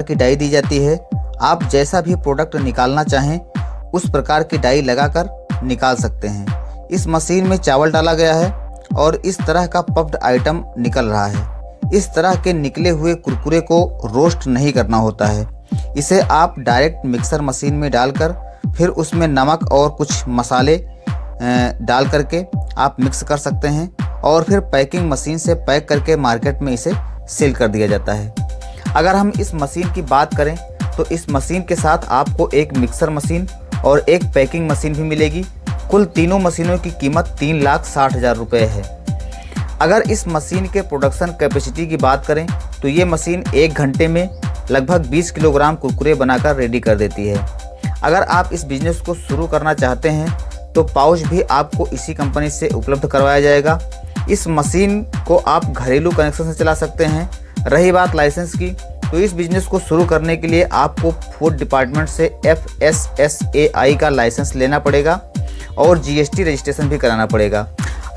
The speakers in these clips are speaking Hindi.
की डाई दी जाती है। आप जैसा भी प्रोडक्ट निकालना चाहें उस प्रकार की डाई लगाकर निकाल सकते हैं। इस मशीन में चावल डाला गया है और इस तरह का पफ्ड आइटम निकल रहा है। इस तरह के निकले हुए कुरकुरे को रोस्ट नहीं करना होता है। इसे आप डायरेक्ट मिक्सर मशीन में डालकर फिर उसमें नमक और कुछ मसाले डाल करके आप मिक्स कर सकते हैं और फिर पैकिंग मशीन से पैक करके मार्केट में इसे सेल कर दिया जाता है। अगर हम इस मशीन की बात करें तो इस मशीन के साथ आपको एक मिक्सर मशीन और एक पैकिंग मशीन भी मिलेगी। कुल तीनों मशीनों की कीमत 3,60,000 रुपये है। अगर इस मशीन के प्रोडक्शन कैपेसिटी की बात करें तो ये मशीन 1 घंटे में लगभग 20 किलोग्राम कुरकुरे बनाकर रेडी कर देती है। अगर आप इस बिज़नेस को शुरू करना चाहते हैं तो पाउच भी आपको इसी कंपनी से उपलब्ध करवाया जाएगा। इस मशीन को आप घरेलू कनेक्शन से चला सकते हैं। रही बात लाइसेंस की, तो इस बिज़नेस को शुरू करने के लिए आपको फूड डिपार्टमेंट से FSSAI का लाइसेंस लेना पड़ेगा और GST रजिस्ट्रेशन भी कराना पड़ेगा।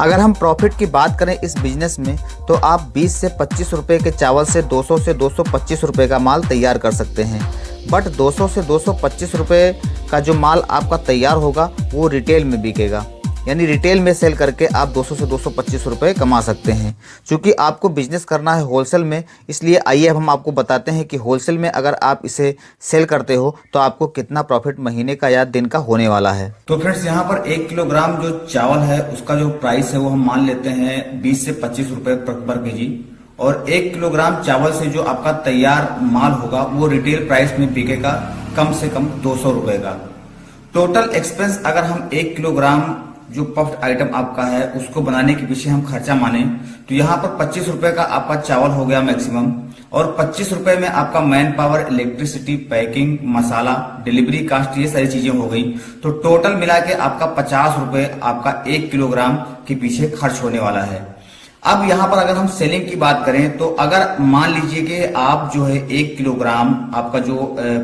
अगर हम प्रॉफिट की बात करें इस बिज़नेस में तो आप 20 से 25 रुपये के चावल से 200 से 225 रुपये का माल तैयार कर सकते हैं। बट 200 से 225 रुपये का जो माल आपका तैयार होगा वो रिटेल में बिकेगा, यानी रिटेल में सेल करके आप 200 से 225 रुपये कमा सकते हैं। क्योंकि आपको बिजनेस करना है होलसेल में, इसलिए आइए अब हम आपको बताते हैं कि होलसेल में अगर आप इसे सेल करते हो तो आपको कितना प्रॉफिट महीने का या दिन का होने वाला है। तो फ्रेंड्स, यहाँ पर 1 किलोग्राम जो चावल है उसका जो प्राइस है वो हम मान लेते हैं 20 से 25 रुपए पर केजी, और 1 किलोग्राम चावल से जो आपका तैयार माल होगा वो रिटेल प्राइस में बिकेगा कम से कम 200 रुपए का। टोटल एक्सपेंस अगर हम 1 किलोग्राम जो पफ्ड आइटम आपका है उसको बनाने के पीछे हम खर्चा माने तो यहाँ पर 25 रुपए का आपका चावल हो गया मैक्सिमम, और 25 रुपए में आपका मैन पावर, इलेक्ट्रिसिटी, पैकिंग, मसाला, डिलीवरी कास्ट, ये सारी चीजें हो गई। तो टोटल मिला के आपका 50 रुपए आपका 1 किलोग्राम के पीछे खर्च होने वाला है। अब यहाँ पर अगर हम सेलिंग की बात करें तो अगर मान लीजिए कि आप जो है 1 किलोग्राम आपका जो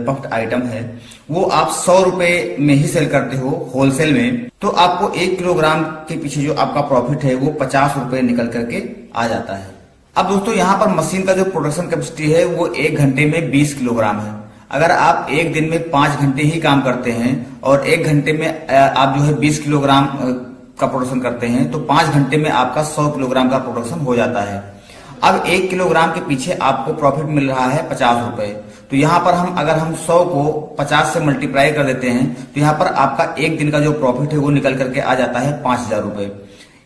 पफ्ड आइटम है वो आप 100 रुपए में ही सेल करते हो होलसेल में, तो आपको 1 किलोग्राम के पीछे जो आपका प्रॉफिट है वो 50 रुपए निकल करके आ जाता है। अब दोस्तों, यहाँ पर मशीन का जो प्रोडक्शन कैपेसिटी है वो 1 घंटे में 20 किलोग्राम है। अगर आप एक दिन में 5 घंटे ही काम करते हैं और 1 घंटे में आप जो है 20 किलोग्राम का प्रोडक्शन करते हैं तो 5 घंटे में आपका 100 किलोग्राम का प्रोडक्शन हो जाता है। अब 1 किलोग्राम के पीछे आपको प्रॉफिट मिल रहा है 50 रुपए। तो यहाँ पर अगर हम 100 को 50 से मल्टीप्लाई कर देते हैं तो यहाँ पर आपका एक दिन का जो प्रॉफिट है वो निकल करके आ जाता है 5,000 रुपए।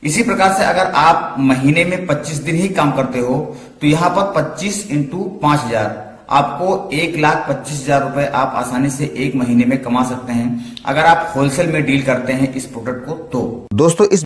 इसी प्रकार से अगर आप महीने में 25 दिन ही काम करते हो तो यहाँ पर 25 इंटू 5,000 आपको 1,25,000 रुपए आप आसानी से एक महीने में कमा सकते हैं अगर आप होलसेल में डील करते हैं इस प्रोडक्ट को। तो दोस्तों, इस